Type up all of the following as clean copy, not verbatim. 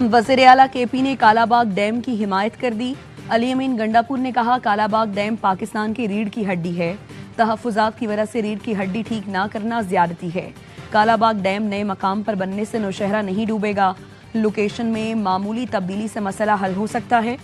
वज़ीर आला केपी ने कालाबाग डैम की हिमायत कर दी। अली अमीन गंडापुर ने कहा, कालाबाग डैम पाकिस्तान की रीढ़ की हड्डी है। तहफ़्फ़ुज़ात की वजह से रीढ़ की हड्डी ठीक ना करना ज़्यादती है। कालाबाग डैम नए मकाम पर बनने से नौशहरा नहीं डूबेगा। लोकेशन में मामूली तब्दीली से मसला हल हो सकता है।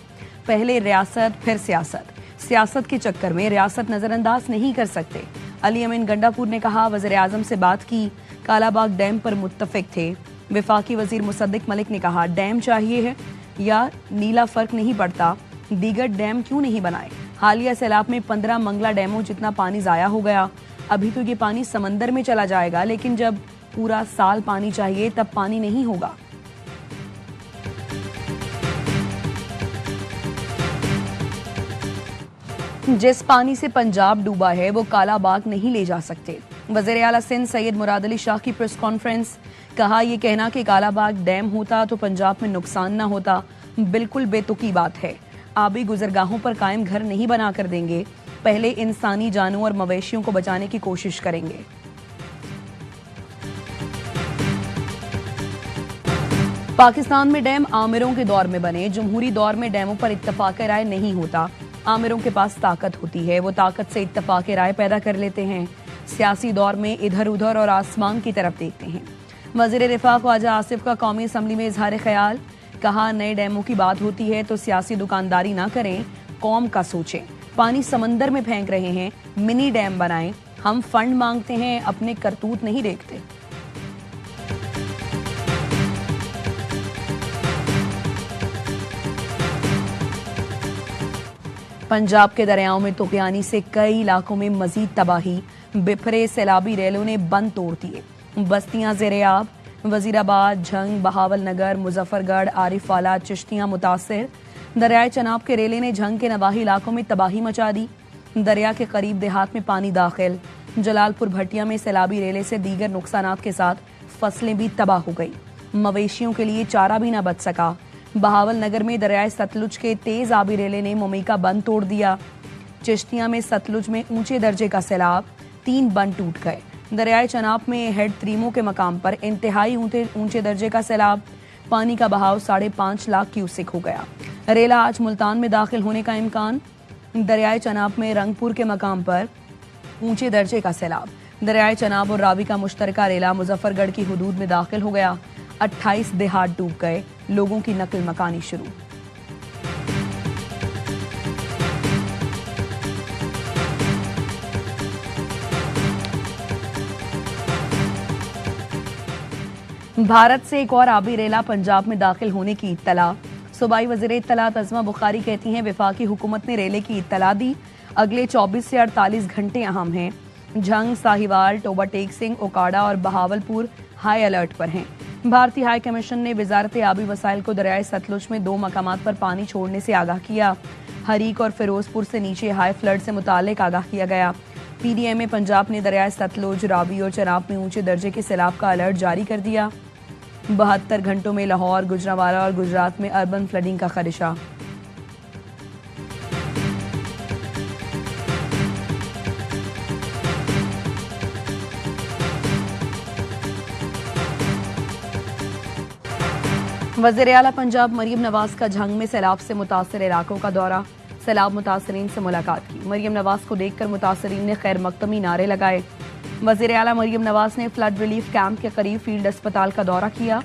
पहले रियासत फिर सियासत, सियासत के चक्कर में रियासत नजरअंदाज नहीं कर सकते। अली अमीन गंडापुर ने कहा, वज़ीर आज़म से बात की, कालाबाग डैम पर मुत्तफिक थे। वफाकी वजीर मुसद्दिक मलिक ने कहा, डैम चाहिए है या नीला फर्क नहीं पड़ता, दीगर डैम क्यों नहीं बनाए। हालिया सैलाब में 15 मंगला डैमों जितना पानी जाया हो गया। अभी तो ये पानी समंदर में चला जाएगा, लेकिन जब पूरा साल पानी चाहिए तब पानी नहीं होगा। जिस पानी से पंजाब डूबा है वो कालाबाग नहीं ले जा सकते। वज़ीर आला सिंध सैयद मुराद अली शाह की प्रेस कॉन्फ्रेंस, कहा, यह कहना कि कालाबाग डैम होता तो पंजाब में नुकसान ना होता, बिल्कुल बेतुकी बात है। आबी गुजरगाहों पर कायम घर नहीं बना कर देंगे, पहले इंसानी जानों और मवेशियों को बचाने की कोशिश करेंगे। पाकिस्तान में डैम आमिरों के दौर में बने। जमहूरी दौर में डैमों पर इत्तफाक राय नहीं होता। आमिरों के पास ताकत होती है, वो ताकत से इत्तफाक राय पैदा कर लेते हैं। सियासी दौर में इधर उधर और आसमान की तरफ देखते हैं। वज़ीर दिफा ख्वाजा आसिफ का कौमी असम्बली में इजहार ख्याल, कहा, नए डैमों की बात होती है तो सियासी दुकानदारी ना करें, कौम का सोचें। पानी समंदर में फेंक रहे हैं, मिनी डैम बनाएं। हम फंड मांगते हैं, अपने करतूत नहीं देखते। पंजाब के दरियाओं में तुगयानी से कई इलाकों में मजीद तबाही। बिफरे सैलाबी रेलों ने बंद तोड़ दिए। बस्तियां ज़ेरे-आब, वजीराबाद, झंग, बहावल नगर, मुजफ्फरगढ़, आरिफवाला, चिश्तियां मुतासिर। दरियाए चनाब के रेले ने झंग के नवाही इलाकों में तबाही मचा दी। दरिया के करीब देहात में पानी दाखिल। जलालपुर भटिया में सैलाबी रेले से दीगर नुकसानात के साथ फसलें भी तबाह हो गई। मवेशियों के लिए चारा भी न बच सका। बहावल नगर में दरियाए सतलुज के तेज आबी रेले ने मुमिका बंद तोड़ दिया। चिश्तियां में सतलुज में ऊंचे दर्जे का सैलाब, 3 बंद टूट गए। दरियाए चनाब में हेड त्रीमो के मकाम पर इंतहाई ऊंचे दर्जे का सैलाब, पानी का बहाव 5.5 लाख क्यूसेक हो गया। रेला आज मुल्तान में दाखिल होने का इम्कान। दरियाए चनाब में रंगपुर के मकाम पर ऊंचे दर्जे का सैलाब। दरियाए चनाब और रावी का मुश्तरका रेला मुजफ्फरगढ़ की हुदूद में दाखिल हो गया। 28 देहात डूब गए, लोगों की नकल मकानी शुरू। भारत से एक और आबी रेला पंजाब में दाखिल होने की इत्तला। सूबाई वज़ीर इत्तलात अज़मा बुखारी कहती हैं, वफाकी हुकूमत ने रेले की इत्तला दी। अगले 24 से 48 घंटे अहम हैं। झंग, साहिवाल, टोबा टेक सिंह, ओकाड़ा और बहावलपुर हाई अलर्ट पर हैं। भारतीय हाई कमीशन ने वजारत आबी वसाइल को दरियाए सतलुज में 2 मकामात पर पानी छोड़ने से आगाह किया। हरीक और फिरोजपुर से नीचे हाई फ्लड से मुतालिक आगाह किया गया। PDM पंजाब ने दरियाए सतलुज, रावी और चनाब में ऊंचे दर्जे के सैलाब का अलर्ट जारी कर दिया। 72 घंटों में लाहौर, गुजरांवाला और गुजरात में अर्बन फ्लडिंग का खदशा। वज़ीर आला पंजाब मरियम नवाज का झंग में सैलाब से मुतासर इलाकों का दौरा। सैलाब मुतासरीन से मुलाकात की। मरियम नवाज को देखकर मुतासरीन ने खैर मकदमी नारे लगाए। वज़ीर आला मरियम नवाज ने फ्लड रिलीफ कैंप के करीब फील्ड अस्पताल का दौरा किया।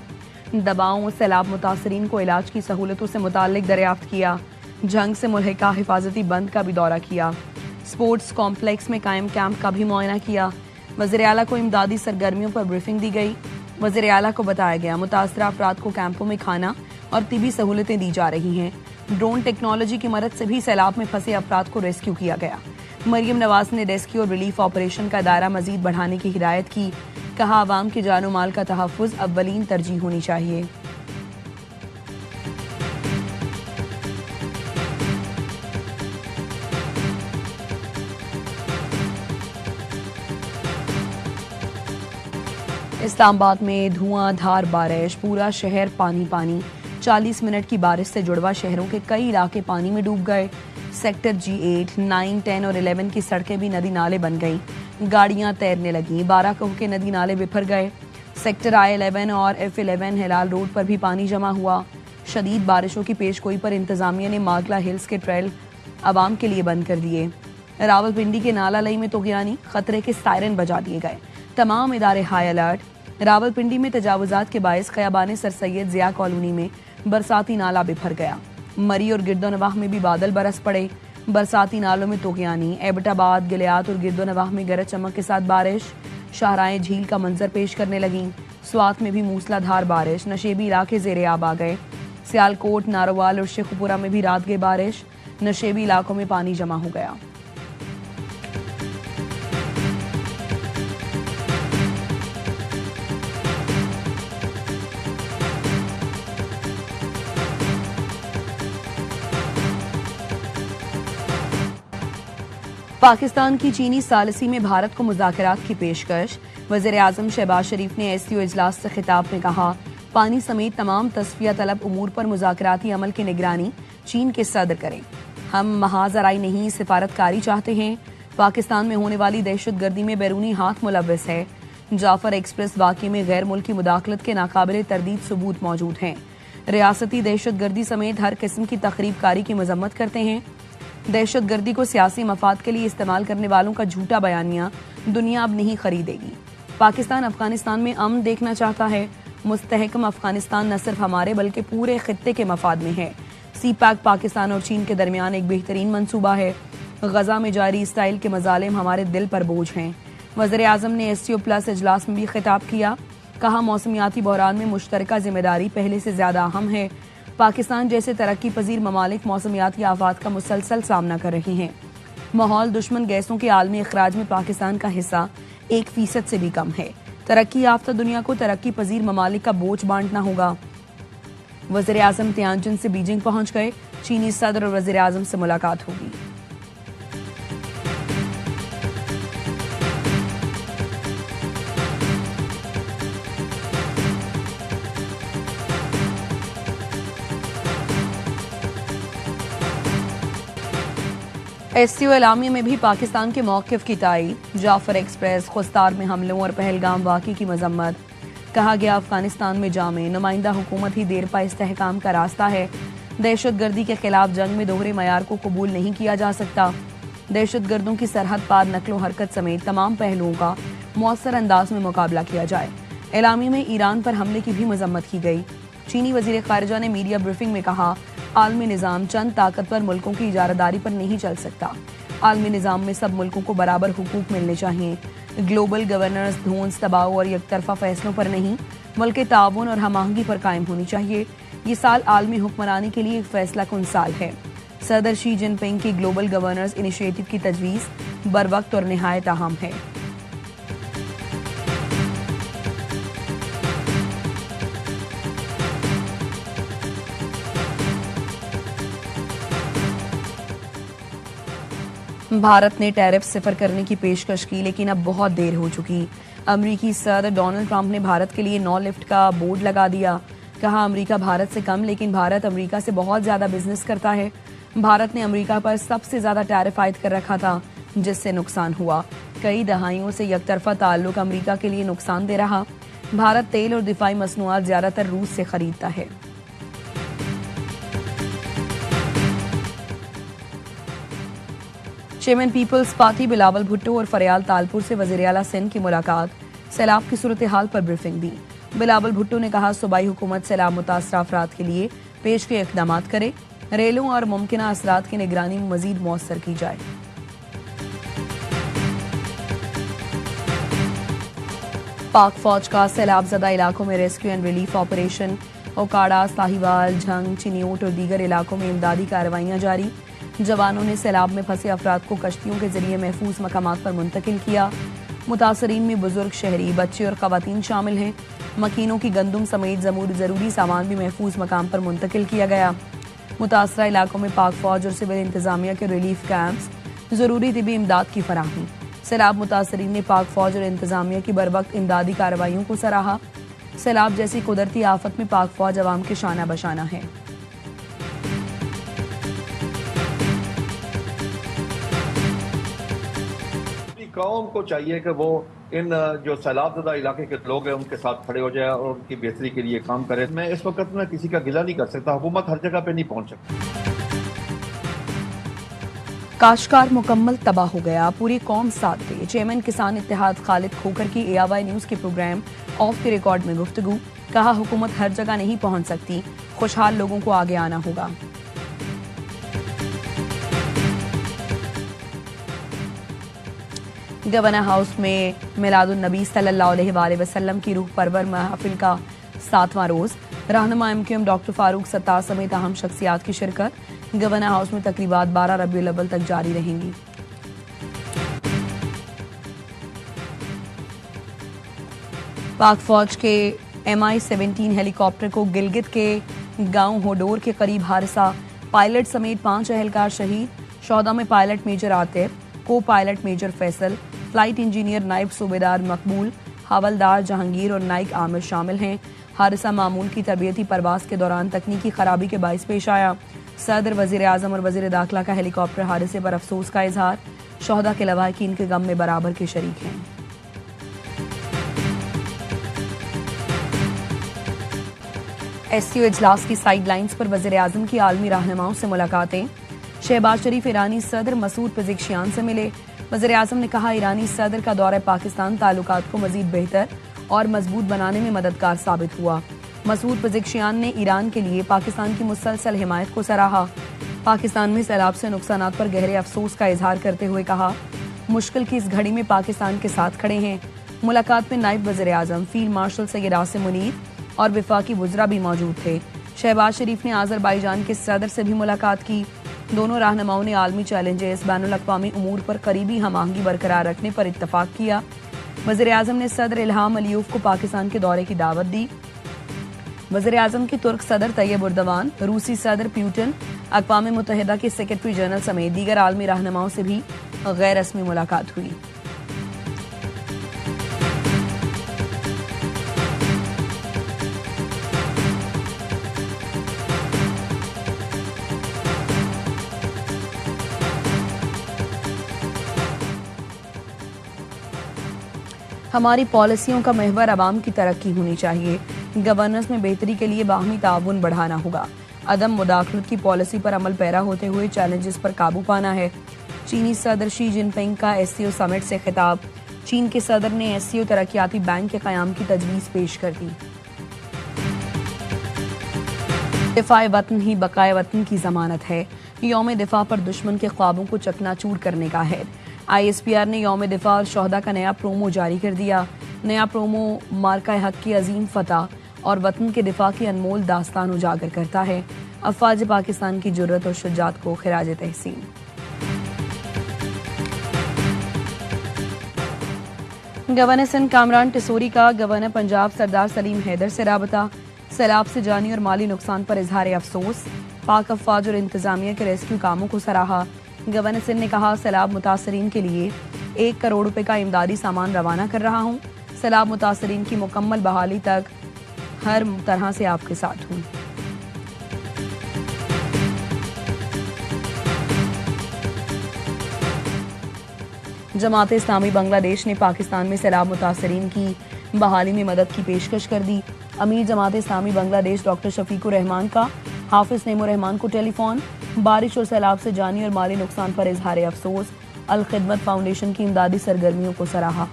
दवाओं, सैलाब मुतासरीन को इलाज की सहूलतों से मुताल्लिक दरियाफ्त किया। झंग से मुल्हिका हिफाजती बंद का भी दौरा किया। स्पोर्ट्स कॉम्प्लेक्स में कायम कैंप का भी मुआयना किया। वज़ीर आला को इमदादी सरगर्मियों पर ब्रीफिंग दी गई। वज़ीर आला को बताया गया, मुतासरा अफराद को कैंपों में खाना और तिबी सहूलतें दी जा रही हैं। ड्रोन टेक्नोलॉजी की मदद से भी सैलाब में फंसे अफराद को रेस्क्यू किया गया। मरियम नवाज ने रेस्क्यू और रिलीफ ऑपरेशन का दायरा मजीद बढ़ाने की हिदायत की। कहा, आवाम के जानो माल का तहफ़्फ़ुज़ अव्वलीन तरजीह होनी चाहिए। इस्लामाबाद में धुआंधार बारिश, पूरा शहर पानी पानी। 40 मिनट की बारिश से जुड़वा शहरों के कई इलाके पानी में डूब गए। सेक्टर G8, 9, 10 और 11 की सड़कें भी नदी नाले बन गईं। गाड़ियां तैरने लगीं। 12 कोह के नदी नाले बिफर गए। सेक्टर I11 और F11 हिलाल रोड पर भी पानी जमा हुआ। शदीद बारिशों की पेशगोई पर इंतजामिया ने मागला हिल्स के ट्रेल आवाम के लिए बंद कर दिए। रावलपिंडी के नाला लई में तोगयानी, खतरे के सायरन बजा दिए गए। तमाम इदारे हाई अलर्ट। रावलपिंडी में तजावुजात के बायस खयाबान सर सैयद जिया कॉलोनी में बरसाती नाला बिफर गया। मरी और गिरदोनवाह में भी बादल बरस पड़े। बरसाती नालों में तोगयानी, एबटाबाद, गिलियात और गिरदोनवाह में गरज चमक के साथ बारिश। शाहराएं झील का मंजर पेश करने लगीं। स्वात में भी मूसलाधार बारिश। नशेबी इलाके जेरे आब आ गए। सियालकोट, नारोवाल और शेखुपुरा में भी रात गई बारिश। नशेबी इलाकों में पानी जमा हो गया। पाकिस्तान की चीनी सालिसी में भारत को मुज़ाकरात की पेशकश। वज़ीर-ए-आज़म शहबाज शरीफ ने एससीओ इजलास से खिताब में कहा, पानी समेत तमाम तस्फिया तलब उमूर पर मुज़ाकराती अमल की निगरानी चीन के सदर करें। हम महाजराई नहीं, सिफारतकारी चाहते हैं। पाकिस्तान में होने वाली दहशतगर्दी में बैरूनी हाथ मुलव्वस है। जाफर एक्सप्रेस वाक़े में गैर मुल्की मुदाखलत के नाकाबिले तरदीद सबूत मौजूद हैं। रियासती दहशतगर्दी समेत हर किस्म की तखरीबकारी की मजम्मत करते हैं। दहशतगर्दी को सियासी मफाद के लिए इस्तेमाल करने वालों का झूठा बयानिया दुनिया अब नहीं खरीदेगी। पाकिस्तान अफगानिस्तान में अमन देखना चाहता है। मुस्तहकम अफगानिस्तान न सिर्फ हमारे बल्कि पूरे खित्ते के मफाद में है। सी पैक पाकिस्तान और चीन के दरमियान एक बेहतरीन मंसूबा है। गजा में जारी इसराइल के मजालिम हमारे दिल पर बोझ हैं। वज़ीर-ए-आज़म ने एससीओ प्लस इजलास में भी खिताब किया। कहा, मौसमियाती बहरान में मुश्तरका जिम्मेदारी पहले से ज्यादा अहम है। पाकिस्तान जैसे तरक्की पजीर ममालिक मौसमियाती आफात का मुसलसल सामना कर रहे हैं। माहौल दुश्मन गैसों के आलमी अखराज में पाकिस्तान का हिस्सा 1% से भी कम है। तरक्की याफ्ता दुनिया को तरक्की पजीर ममालिक का बोझ बांटना होगा। वज़ीर-ए-आज़म तियानजिन से बीजिंग पहुंच गए। चीनी सदर और वज़ीर-ए-आज़म से मुलाकात होगी। एससीओ एलामिया में भी पाकिस्तान के मौक़िफ़ की तायीद। जाफर एक्सप्रेस, खुस्तार में हमलों और पहलगाम वाक़े की मजम्मत। कहा गया, अफगानिस्तान में जामे नुमाइंदा हुकूमत ही देरपा इस्तेहकाम का रास्ता है। दहशतगर्दी के खिलाफ जंग में दोहरे मयार को कबूल नहीं किया जा सकता। दहशतगर्दों की सरहद पार नकलो हरकत समेत तमाम पहलुओं का मौसर अंदाज में मुकाबला किया जाए। एलामी में ईरान पर हमले की भी मजम्मत की गई। चीनी वज़ीर ख़ारिजा ने मीडिया ब्रीफिंग में कहा, आलमी निज़ाम चंद ताकतवर मुल्कों की इजारादारी पर नहीं चल सकता। आलमी निज़ाम में सब मुल्कों को बराबर हुकूक मिलने चाहिए। ग्लोबल गवर्नेंस धोंस, दबाव और एकतरफा फैसलों पर नहीं बल्कि ताउन और हमआहंगी पर कायम होनी चाहिए। ये साल आलमी हुक्मरानी के लिए एक फैसला कुन साल है। सदर शी जिनपिंग की ग्लोबल गवर्नेंस इनिशिएटिव की तजवीज़ बरवक्त और निहायत अहम है। भारत ने टैरिफ सिफर करने की पेशकश की, लेकिन अब बहुत देर हो चुकी। अमरीकी सदर डोनाल्ड ट्रंप ने भारत के लिए नो लिफ्ट का बोर्ड लगा दिया। कहा, अमरीका भारत से कम लेकिन भारत अमरीका से बहुत ज्यादा बिजनेस करता है। भारत ने अमरीका पर सबसे ज्यादा टैरिफ आयद कर रखा था, जिससे नुकसान हुआ। कई दहाइयों से यकतरफा ताल्लुक अमरीका के लिए नुकसान दे रहा। भारत तेल और दिफाई मसनूआत ज्यादातर रूस से खरीदता है। Chairman people's party Bilawal Bhutto और फरियाल तालपुर से वज़ीर आला सिंध की मुलाकात। सैलाब की सूरत हाल पर ब्रीफिंग दी। बिलावल भुट्टो ने कहा, सूबाई हुकूमत सैलाब मुतासरा अफराद के लिए पेश के इक़दाम करे। रेलों और मुमकिना असरात की निगरानी मजीद मौसर की जाए। पाक फौज का सैलाब ज़दा इलाकों में rescue and relief operation. Okara, Sahiwal, Jhang, Chiniot और दीगर इलाकों में इमदादी कार्रवाइयाँ जारी। जवानों ने सैलाब में फंसे अफराद को कश्तियों के जरिए महफूज मकामात पर मुंतकिल किया। मुतासरीन में बुजुर्ग, शहरी, बच्चे और खवातीन शामिल हैं। मकीनों की गंदुम समेत जरूरी सामान भी महफूज मकाम पर मुंतकिल किया गया। मुतासरा इलाकों में पाक फौज और सिविल इंतजामिया के रिलीफ कैंप्स, जरूरी तिबी इमदाद की फराहमी। सैलाब मुतासरीन ने पाक फौज और इंतजामिया की बरवक्त इमदादी कार्रवाइयों को सराहा। सैलाब जैसी कुदरती आफत में पाक फौज अवाम के शाना बशाना है। कौम को चाहिए कि वो इन जो सैलाबज़दा इलाके के लोग हैं उनके साथ खड़े हो जाए और उनकी बेहतरी के लिए काम करे। मैं इस वक्त में किसी का गिला नहीं कर सकता, हुकूमत हर जगह पे नहीं पहुंच सकती। काश्तकार मुकम्मल तबाह हो गया, पूरी कौम साथ दे। चेयरमैन किसान इत्तेहाद खालिद खोकर की ARY न्यूज के प्रोग्राम ऑफ द रिकॉर्ड में गुफ्तगू। कहा, हुकूमत हर जगह नहीं पहुंच सकती, खुशहाल लोगों को आगे आना होगा। गवर्नर हाउस में मिलादुन नबी सल्लल्लाहु अलैहि वसल्लम की रूह परवर महफिल का 7वां रोज। रहनुमा MQM डॉक्टर फारूक सत्तार समेत अहम शख्सियात की शिरकत। गवर्नर हाउस में तकरीबात 12 रबीउल अव्वल तक जारी रहेंगी। पाक फौज के MI-17 हेलीकॉप्टर को गिलगित के गांव होडोर के करीब हादसा। पायलट समेत 5 एहलकार शहीद। शोहदा में पायलट मेजर आतिफ, को pilot major Faisal, flight engineer Naib Subedar मकबूल, हवलदार जहांगीर और नाइक आमिर शामिल हैं। हादसा मामूल की तरबियती परवास के दौरान तकनीकी खराबी के बाइस पेश आया। सदर, वजीर आजम और वजीर दाखिला का हेलीकॉप्टर हादसे पर अफसोस का इजहार। शोहदा के लवाहिकीन के गम में बराबर के शरीक हैं। SCO इजलास की साइडलाइंस पर वजीर आजम की आलमी रहनुमाओं से मुलाकातें। शहबाज शरीफ ईरानी सदर मसूद पेज़ेश्कियान से मिले। वज़ीर आज़म ने कहा, ईरानी सदर का दौरा पाकिस्तान ताल्लुकात को मजीद बेहतर और मजबूत बनाने में मददगार साबित हुआ। मसूद पेज़ेश्कियान ने ईरान के लिए पाकिस्तान की मुसलसल हिमायत को सराहा। पाकिस्तान में सैलाब से नुकसानात पर गहरे अफसोस का इजहार करते हुए कहा, मुश्किल की इस घड़ी में पाकिस्तान के साथ खड़े हैं। मुलाकात में नायब वज़ीर आज़म फील्ड मार्शल सैयद आसिम मुनीर और वफाकी वुज़रा भी मौजूद थे। शहबाज शरीफ ने आज़रबाईजान के सदर से भी मुलाकात की। दोनों रहनुमाओं ने आलमी चैलेंजेस, बैनुल-अक़वामी उमूर पर करीबी हम-आहंगी बरकरार रखने पर इत्तफाक किया। वज़ीर आज़म ने सदर इल्हाम अलीयूफ को पाकिस्तान के दौरे की दावत दी। वज़ीर आज़म के तुर्क सदर तैयब उर्दवान, रूसी सदर प्यूटिन, अक़वाम मुत्तहिदा के सेक्रेटरी जनरल समेत दीगर आलमी रहनुमाओं से भी गैर रस्मी मुलाकात हुई। हमारी पॉलिसियों का महवर अवाम की तरक्की होनी चाहिए। गवर्नेंस में बेहतरी के लिए बाहमी ताउन बढ़ाना होगा। अदम मुदाखलत की पॉलिसी पर अमल पैरा होते हुए चैलेंजेस पर काबू पाना है। चीनी सदर शी जिनपिंग का SCO समिट से खिताब। चीन के सदर ने SCO तरक्याती बैंक के क़याम की तजवीज़ पेश कर दी। दिफाए वतन ही बकाए वतन की जमानत है। यौम दिफा पर दुश्मन के ख्वाबों को चकनाचूर करने का है। ISPR ने यौम दिफा और शोहदा का नया प्रोमो जारी कर दिया। नया प्रोमो मार्का हक की अजीम फतह और वतन के दिफा की अनमोल दास्तान उजागर करता है। अफवाज पाकिस्तान की जुर्रत और शुजात को खिराज तहसीन। गवर्नर सिंध कामरान टिसोरी का गवर्नर पंजाब सरदार सलीम हैदर से राबता। सैलाब से जानी और माली नुकसान पर इजहार अफसोस। पाक अफवाज और इंतजामिया के रेस्क्यू कामों को सराहा। गवर्नर सिंध ने कहा, सैलाब मुतासरीन के लिए 1 करोड़ रुपए का इमदादी सामान रवाना कर रहा हूँ। सैलाब मुतासरीन की मुकम्मल बहाली तक हर तरह से आपके साथ हूँ। जमात इस्लामी बांग्लादेश ने पाकिस्तान में सैलाब मुतासरीन की बहाली में मदद की पेशकश कर दी। अमीर जमात इस्लामी बांग्लादेश डॉक्टर शफीकुर रहमान का हाफिज नेमो रहमान को टेलीफोन। बारिश और सैलाब से जानी और माली नुकसान पर इजहार अफसोस। अल खिदमत फाउंडेशन की इमदादी सरगर्मियों को सराहा।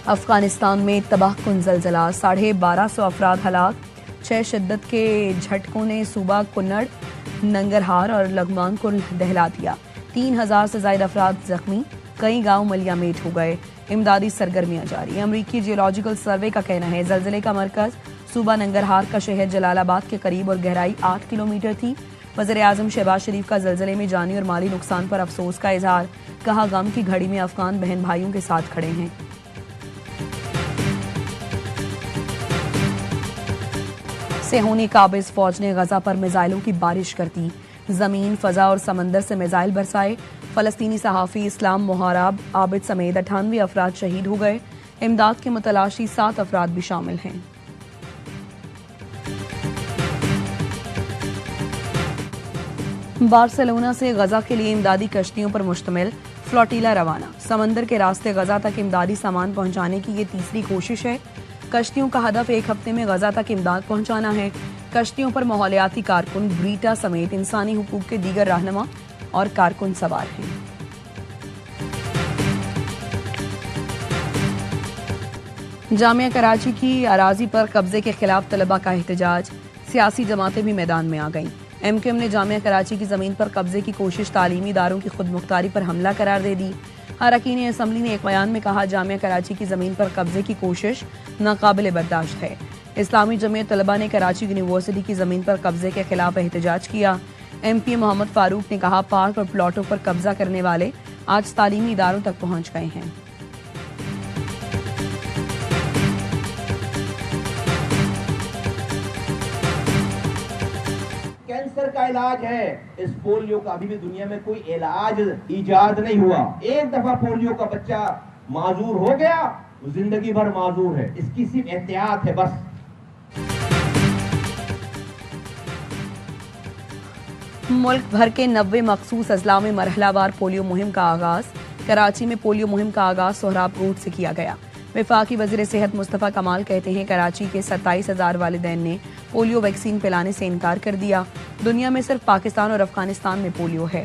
अफगानिस्तान में तबाहकुन ज़लज़ला, 1250 अफराद हलाक। 6 शिद्दत के झटकों ने सूबा कुन्नड़, नंगरहार और लगमान को दहला दिया। 3000 से ज्यादा अफराद जख्मी। कई गांव मलियामेट हो गए। इमदादी सरगर्मियां जारी। अमरीकी जियोलॉजिकल सर्वे का कहना है ज़लज़ले का मरकज सूबा नंगरहार का शहर जलालाबाद के करीब और गहराई 8 किलोमीटर थी। वज़ीर आज़म शहबाज शरीफ का ज़लज़ले में जानी और माली नुकसान पर अफसोस का इजहार। कहा, गम की घड़ी में अफगान बहन भाइयों के साथ खड़े हैं। सेहूनी काबिज फौज ने गजा पर मिसाइलों की बारिश कर दी। जमीन, फजा और समंदर से मिसाइल बरसाए। फलस्तीनी सहाफ़ी इस्लाम मोहराब आबिद समेत 98 अफराद शहीद हो गए। इमदाद के मुतलाशी 7 अफराद भी शामिल हैं। बार्सिलोना से गजा के लिए इमदादी कश्तियों पर मुश्तमिल फ्लोटीला रवाना। समंदर के रास्ते गजा तक इमदादी सामान पहुंचाने की ये तीसरी कोशिश है। कश्तियों का हदफ एक हफ्ते में गजा तक इमदाद पहुंचाना है। कश्तियों पर माहौलियाती कारकुन, ब्रीटा समेत इंसानी हुकूक के दीगर रहनुमा और कारकुन सवार हैं। जामिया कराची की अराजी पर कब्जे के खिलाफ तलबा का एहतजाज। सियासी जमातें भी मैदान में आ गईं। MKM ने जामिया कराची की जमीन पर कब्जे की कोशिश तालीमी इदारों की खुद मुख्तारी पर हमला करार दे दी। अरकान असम्बली ने एक बयान में कहा, जामिया कराची की जमीन पर कब्जे की कोशिश नाकाबिल बर्दाश्त है। इस्लामी जमीयत तलबा ने कराची यूनिवर्सिटी की जमीन पर कब्जे के खिलाफ एहतजाज किया। MP मोहम्मद फारूक ने कहा, पार्क और प्लॉटों पर कब्जा करने वाले आज तालीमी इदारों तक पहुंच गए हैं। कैंसर का इलाज है, इस पोलियो का अभी भी दुनिया में कोई इलाज इजाद नहीं हुआ। एक दफा पोलियो का बच्चा माजूर हो गया, जिंदगी भर माजूर है। इसकी सिर्फ एहतियात है बस। मुल्क भर के 90 मखसूस अजला में मरहलावार पोलियो मुहिम का आगाज। कराची में पोलियो मुहिम का आगाज सोहराब रोड से किया गया। वफाकी वजीर सेहत मुस्तफ़ा कमाल कहते हैं, कराची के 27,000 वालिदैन ने पोलियो वैक्सीन पिलाने से इनकार कर दिया। दुनिया में सिर्फ पाकिस्तान और अफगानिस्तान में पोलियो है।